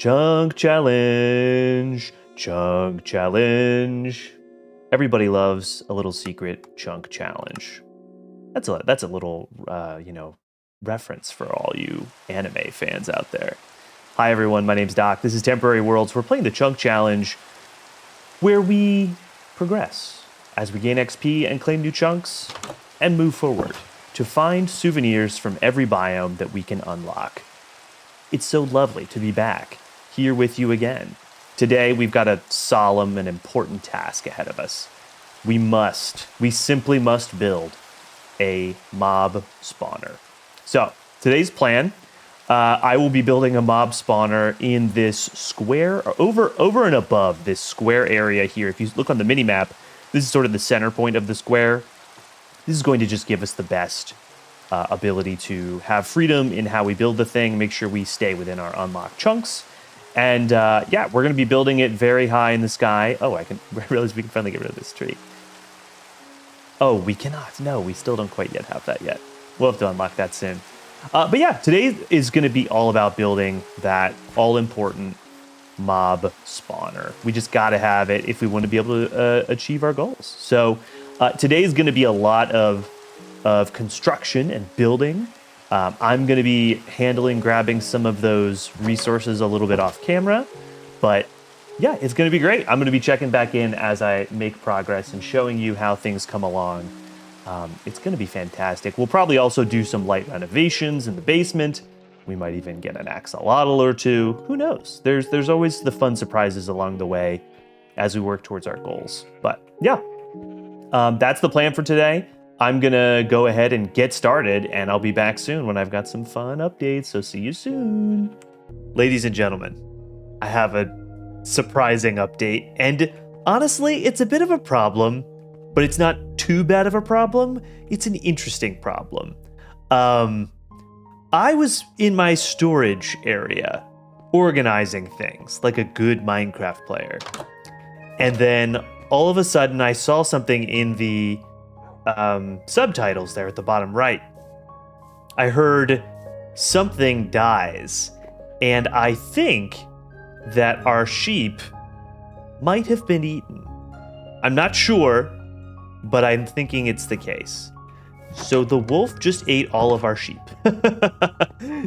Chunk challenge, chunk challenge. Everybody loves a little secret chunk challenge. That's a little reference for all you anime fans out there. Hi everyone, my name's Doc. This is Temporary Worlds. We're playing the chunk challenge, where we progress as we gain XP and claim new chunks and move forward to find souvenirs from every biome that we can unlock. It's so lovely to be back here with you again. Today, we've got a solemn and important task ahead of us. We simply must build a mob spawner. So, today's plan, I will be building a mob spawner in this square, over and above this square area here. If you look on the mini-map, this is sort of the center point of the square. This is going to just give us the best ability to have freedom in how we build the thing, make sure we stay within our unlocked chunks. And yeah, we're going to be building it very high in the sky. Oh, I realize we can finally get rid of this tree. Oh, we cannot. No, we still don't quite yet have that yet. We'll have to unlock that soon. But yeah, today is going to be all about building that all-important mob spawner. We just got to have it if we want to be able to achieve our goals. So today is going to be a lot of construction and building. I'm going to be grabbing some of those resources a little bit off camera. But yeah, it's going to be great. I'm going to be checking back in as I make progress and showing you how things come along. It's going to be fantastic. We'll probably also do some light renovations in the basement. We might even get an axolotl or two. Who knows? There's always the fun surprises along the way as we work towards our goals. But yeah, that's the plan for today. I'm going to go ahead and get started, and I'll be back soon when I've got some fun updates, so see you soon. Ladies and gentlemen, I have a surprising update, and honestly, it's a bit of a problem, but it's not too bad of a problem. It's an interesting problem. I was in my storage area organizing things like a good Minecraft player, and then all of a sudden I saw something in the subtitles there at the bottom right. I heard something dies, and I think that our sheep might have been eaten. I'm not sure, but I'm thinking it's the case. So the wolf just ate all of our sheep.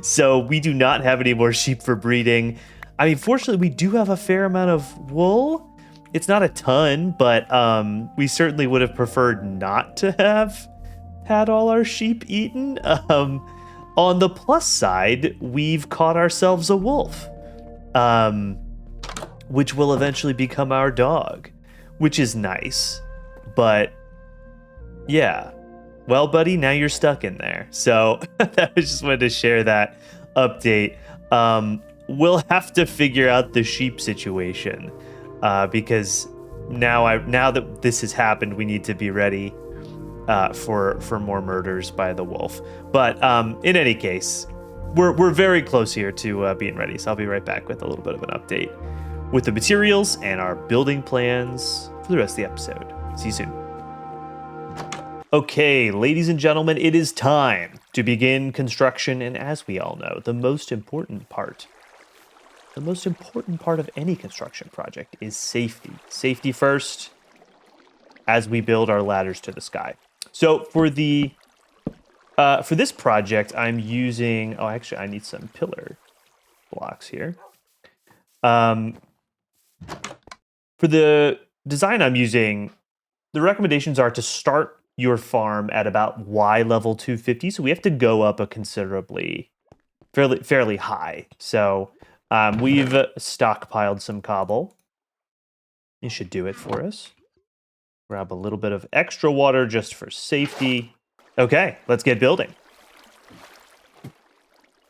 So we do not have any more sheep for breeding. I mean, fortunately, we do have a fair amount of wool. It's not a ton, but we certainly would have preferred not to have had all our sheep eaten. On the plus side, we've caught ourselves a wolf, which will eventually become our dog, which is nice. But yeah, well, buddy, now you're stuck in there. So I just wanted to share that update. We'll have to figure out the sheep situation. Because now that this has happened, we need to be ready for more murders by the wolf. But in any case, we're very close here to being ready. So I'll be right back with a little bit of an update with the materials and our building plans for the rest of the episode. See you soon. Okay, ladies and gentlemen, it is time to begin construction. And as we all know, the most important part of any construction project is safety. Safety first as we build our ladders to the sky. So for this project, I'm using... Oh, actually, I need some pillar blocks here. For the design I'm using, the recommendations are to start your farm at about Y level 250. So we have to go up a fairly high. So... we've stockpiled some cobble. It should do it for us. Grab a little bit of extra water just for safety. Okay, let's get building.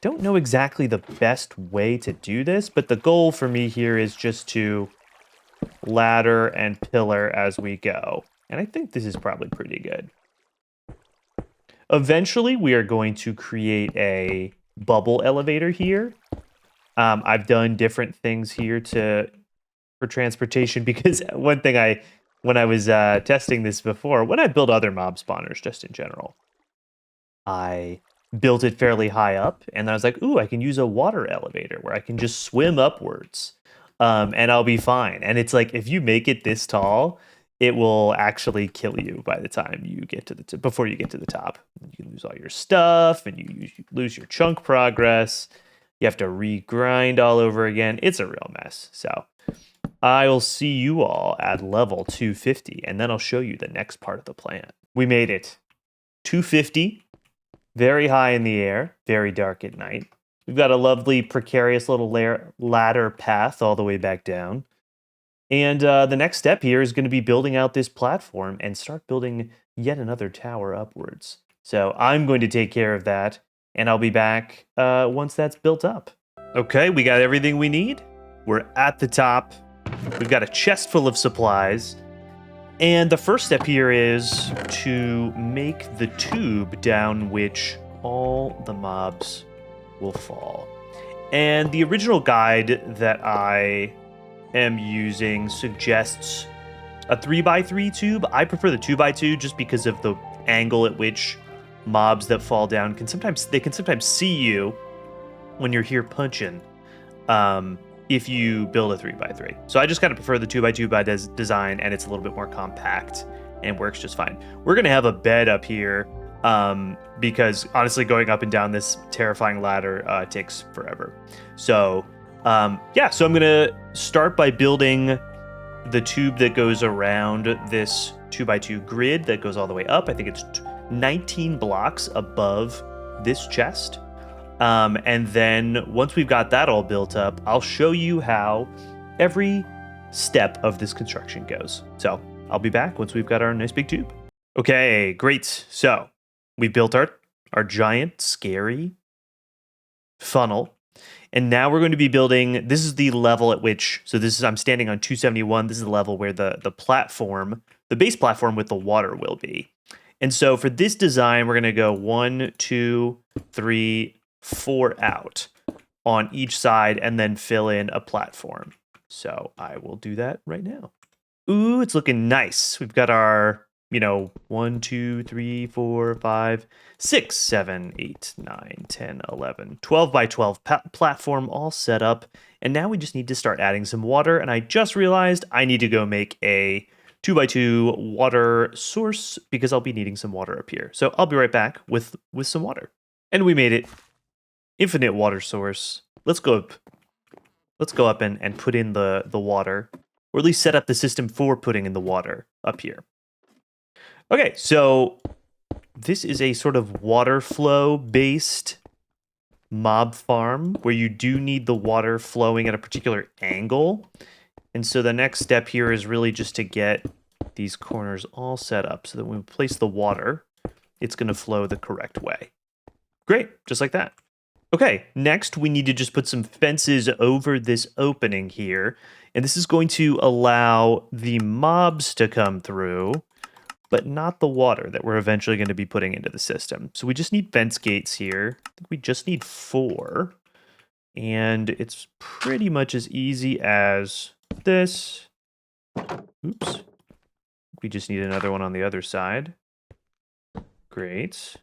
Don't know exactly the best way to do this, but the goal for me here is just to ladder and pillar as we go. And I think this is probably pretty good. Eventually, we are going to create a bubble elevator here. I've done different things here for transportation, because one thing when I was testing this before, when I build other mob spawners just in general, I built it fairly high up, and then I was like, ooh, I can use a water elevator where I can just swim upwards, and I'll be fine. And it's like, if you make it this tall, it will actually kill you by the time you get to the before you get to the top. You can lose all your stuff, and you lose your chunk progress. You have to regrind all over again. It's a real mess. So I'll see you all at level 250, and then I'll show you the next part of the plan. We made it. 250. Very high in the air, very dark at night. We've got a lovely, precarious little ladder path all the way back down. And the next step here is going to be building out this platform and start building yet another tower upwards. So I'm going to take care of that, and I'll be back once that's built up. Okay, we got everything we need. We're at the top. We've got a chest full of supplies. And the first step here is to make the tube down which all the mobs will fall. And the original guide that I am using suggests a 3x3 tube. I prefer the 2x2 just because of the angle at which mobs that fall down can sometimes see you when you're here punching. If you build a 3x3. So I just kind of prefer the 2x2 by design, and it's a little bit more compact and works just fine. We're going to have a bed up here because honestly, going up and down this terrifying ladder takes forever. So yeah, so I'm going to start by building the tube that goes around this 2x2 grid that goes all the way up. I think it's 19 blocks above this chest. And then once we've got that all built up, I'll show you how every step of this construction goes. So I'll be back once we've got our nice big tube. Okay, great. So we built our giant, scary funnel. And now we're going to be building, this is the level at which, so this is, I'm standing on 271. This is the level where the platform, the base platform with the water will be. And so for this design, we're going to go 1, 2, 3, 4 out on each side and then fill in a platform. So I will do that right now. Ooh, it's looking nice. We've got our, 1, 2, 3, 4, 5, 6, 7, 8, 9, 10, 11, 12 by 12 platform all set up. And now we just need to start adding some water. And I just realized I need to go make a 2x2 water source because I'll be needing some water up here. So I'll be right back with some water. And we made it. Infinite water source. Let's go up and put in the water, or at least set up the system for putting in the water up here. Okay, so this is a sort of water flow based mob farm where you do need the water flowing at a particular angle. And so the next step here is really just to get these corners all set up so that when we place the water, it's going to flow the correct way. Great, just like that. Okay, next we need to just put some fences over this opening here. And this is going to allow the mobs to come through, but not the water that we're eventually going to be putting into the system. So we just need fence gates here. I think we just need 4. And it's pretty much as easy as this. Oops. We just need another one on the other side. Great.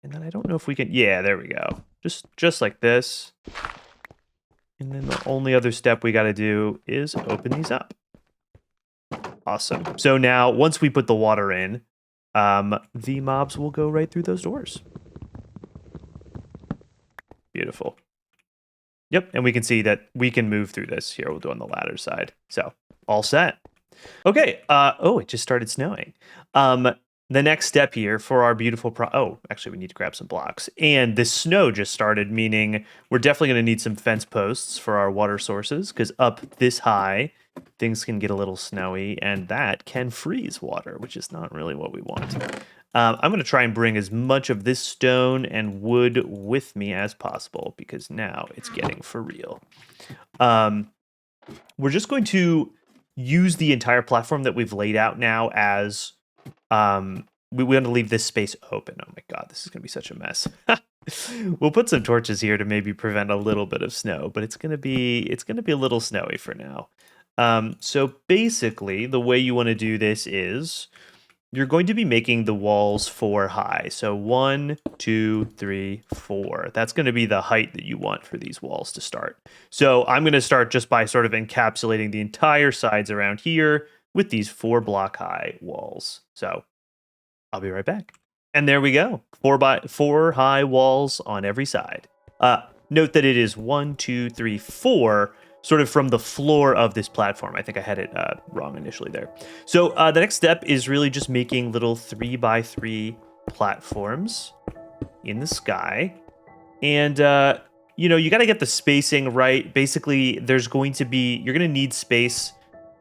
And then I don't know if we can, yeah, there we go. Just like this. And then the only other step we got to do is open these up. Awesome. So now once we put the water in, the mobs will go right through those doors. Beautiful. Yep, and we can see that we can move through this. Here, we'll do on the ladder side. So, all set. Okay, oh, it just started snowing. The next step here for our beautiful oh, actually we need to grab some blocks. And the snow just started, meaning we're definitely going to need some fence posts for our water sources, because up this high, things can get a little snowy, and that can freeze water, which is not really what we want. I'm going to try and bring as much of this stone and wood with me as possible, because now it's getting for real. We're just going to use the entire platform that we've laid out now as... we want to leave this space open. Oh my god, this is going to be such a mess. We'll put some torches here to maybe prevent a little bit of snow, but it's going to be a little snowy for now. So basically, the way you want to do this is you're going to be making the walls 4 high. So 1, 2, 3, 4. That's going to be the height that you want for these walls to start. So I'm going to start just by sort of encapsulating the entire sides around here with these 4 block high walls. So I'll be right back. And there we go. 4 high walls on every side. Note that it is 1, 2, 3, 4, sort of from the floor of this platform. I think I had it wrong initially there. So the next step is really just making little 3x3 platforms in the sky. And, you got to get the spacing right. Basically, you're going to need space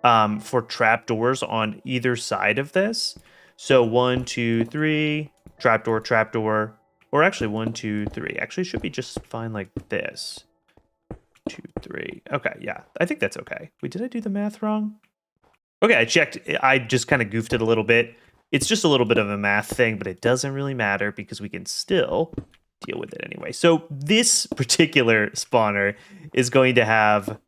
for trapdoors on either side of this. So 1, 2, 3, trapdoor, or actually 1, 2, 3. Actually, it should be just fine like this. 2, 3. Okay, yeah, I think that's okay. Wait, did I do the math wrong? Okay, I checked. I just kind of goofed it a little bit. It's just a little bit of a math thing, but it doesn't really matter because we can still deal with it anyway. So this particular spawner is going to have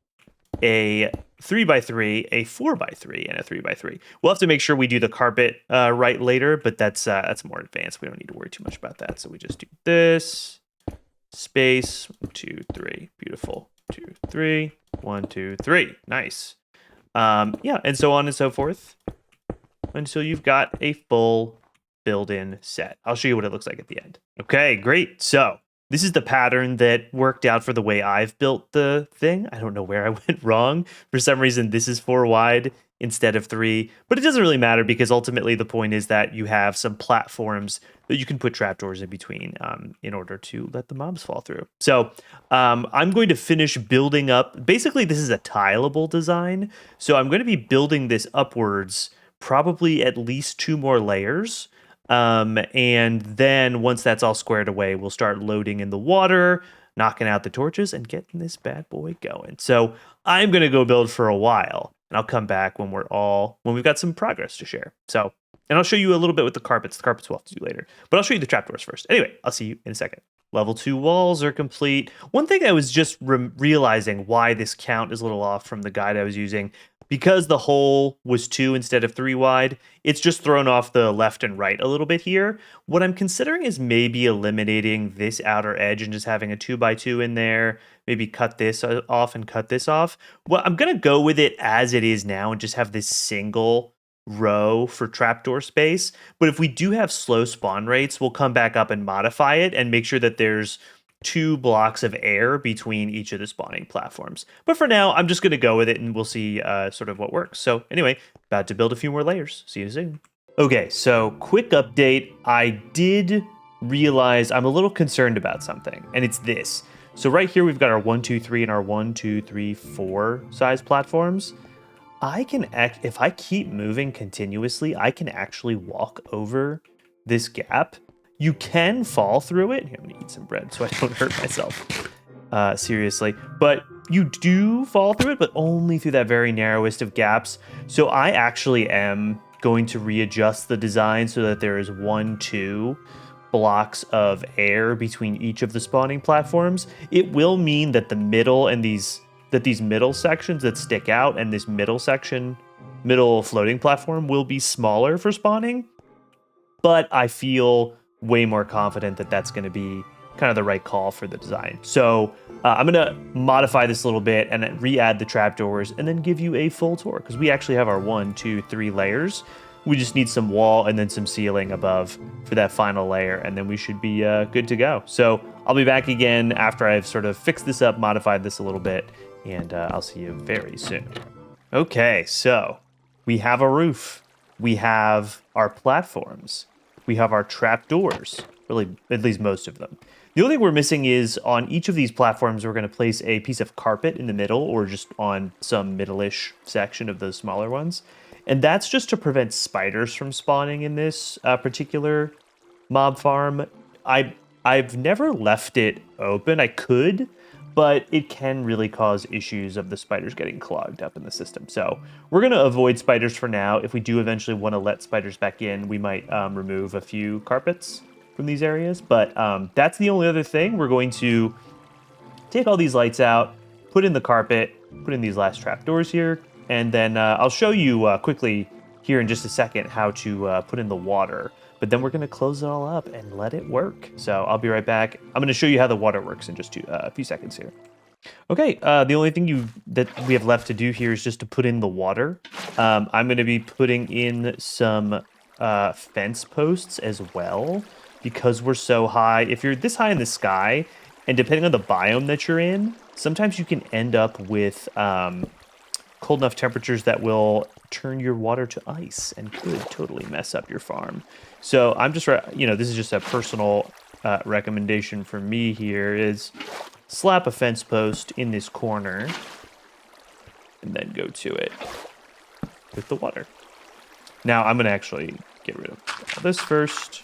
a 3x3, a 4x3, and a 3x3. We'll have to make sure we do the carpet right later, but that's more advanced. We don't need to worry too much about that. So we just do this, space, 1, 2, 3, beautiful, 2, 3, 1, 2, 3, nice. Yeah, and so on and so forth until you've got a full build-in set. I'll show you what it looks like at the end. Okay, great. So this is the pattern that worked out for the way I've built the thing. I don't know where I went wrong. For some reason, this is 4 wide instead of 3, but it doesn't really matter because ultimately the point is that you have some platforms that you can put trapdoors in between in order to let the mobs fall through. So I'm going to finish building up. Basically, this is a tileable design. So I'm going to be building this upwards, probably at least 2 more layers. And then once that's all squared away, we'll start loading in the water, knocking out the torches, and getting this bad boy going. So I'm going to go build for a while, and I'll come back when we've got some progress to share. So, and I'll show you a little bit with the carpets. The carpets we'll have to do later, but I'll show you the trapdoors first. Anyway, I'll see you in a second. Level 2 walls are complete. One thing I was just realizing why this count is a little off from the guide I was using. Because the hole was 2 instead of 3 wide, it's just thrown off the left and right a little bit here. What I'm considering is maybe eliminating this outer edge and just having a 2x2 in there, maybe cut this off and cut this off. Well, I'm going to go with it as it is now and just have this single row for trapdoor space. But if we do have slow spawn rates, we'll come back up and modify it and make sure that there's 2 blocks of air between each of the spawning platforms. But for now, I'm just going to go with it and we'll see sort of what works. So anyway, about to build a few more layers. See you soon. Okay, so quick update. I did realize I'm a little concerned about something, and it's this. So right here, we've got our 1, 2, 3 and our 1, 2, 3, 4 size platforms. If I keep moving continuously, I can actually walk over this gap. You can fall through it. Here, I'm gonna eat some bread so I don't hurt myself. Seriously. But you do fall through it, but only through that very narrowest of gaps. So I actually am going to readjust the design so that there is 1, 2 blocks of air between each of the spawning platforms. It will mean that the middle and these middle sections that stick out and this middle floating platform will be smaller for spawning. But I feel way more confident that that's going to be kind of the right call for the design. So I'm going to modify this a little bit and re-add the trapdoors and then give you a full tour because we actually have our 1, 2, 3 layers. We just need some wall and then some ceiling above for that final layer, and then we should be good to go. So I'll be back again after I've sort of fixed this up, modified this a little bit, and I'll see you very soon. Okay, so we have a roof. We have our platforms. We have our trapdoors, really, at least most of them. The only thing we're missing is on each of these platforms, we're going to place a piece of carpet in the middle or just on some middle-ish section of those smaller ones. And that's just to prevent spiders from spawning in this particular mob farm. I've never left it open. I could, but it can really cause issues of the spiders getting clogged up in the system. So we're going to avoid spiders for now. If we do eventually want to let spiders back in, we might remove a few carpets from these areas. But that's the only other thing. We're going to take all these lights out, put in the carpet, put in these last trapdoors here, and then I'll show you quickly here in just a second how to put in the water. But then we're going to close it all up and let it work. So I'll be right back. I'm going to show you how the water works in just a few seconds here. Okay, the only thing that we have left to do here is just to put in the water. I'm going to be putting in some fence posts as well because we're so high. If you're this high in the sky, and depending on the biome that you're in, sometimes you can end up with cold enough temperatures that will turn your water to ice and could totally mess up your farm. So I'm just, this is just a personal recommendation for me here is slap a fence post in this corner and then go to it with the water. Now I'm going to actually get rid of this first.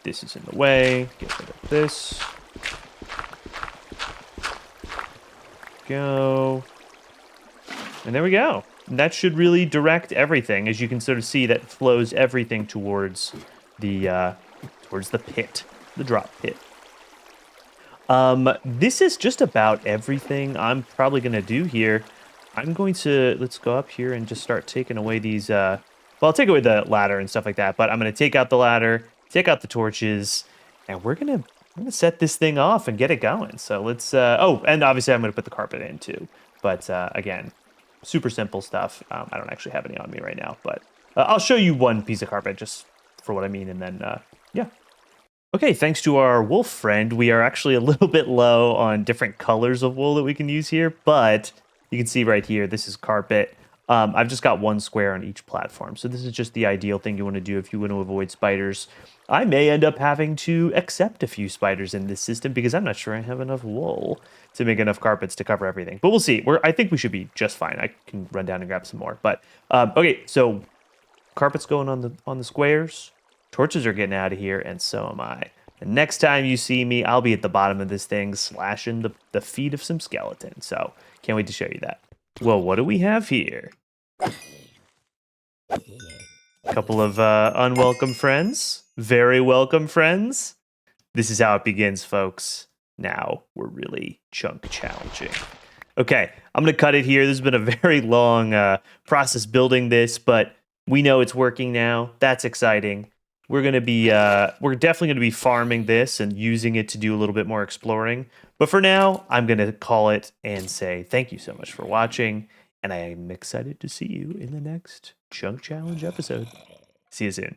This is in the way. Get rid of this. Go. And there we go. And that should really direct everything. As you can sort of see, that flows everything towards the pit, the drop pit. This is just about everything I'm probably going to do here. I'm going to, let's go up here and just start taking away these, well, I'll take away the ladder and stuff like that, but I'm going to take out the ladder, take out the torches, and we're going to set this thing off and get it going. So let's, oh, and obviously I'm going to put the carpet in too. But again, super simple stuff. I don't actually have any on me right now, but I'll show you one piece of carpet just for what I mean. And then, yeah. Okay, thanks to our wolf friend, we are actually a little bit low on different colors of wool that we can use here, but you can see right here, this is carpet. I've just got one square on each platform, so this is just the ideal thing you want to do if you want to avoid spiders. I may end up having to accept a few spiders in this system because I'm not sure I have enough wool to make enough carpets to cover everything. But we'll see. I think we should be just fine. I can run down and grab some more. But okay, so carpet's going on the squares. Torches are getting out of here, and so am I. The next time you see me, I'll be at the bottom of this thing slashing the feet of some skeletons. So can't wait to show you that. Well, what do we have here? Couple of unwelcome friends. Very welcome friends. This is how it begins, folks. Now we're really chunk challenging. Okay, I'm going to cut it here. This has been a very long process building this, but we know it's working now. That's exciting. We're definitely going to be farming this and using it to do a little bit more exploring. But for now, I'm going to call it and say thank you so much for watching. And I am excited to see you in the next Chunk Challenge episode. See you soon.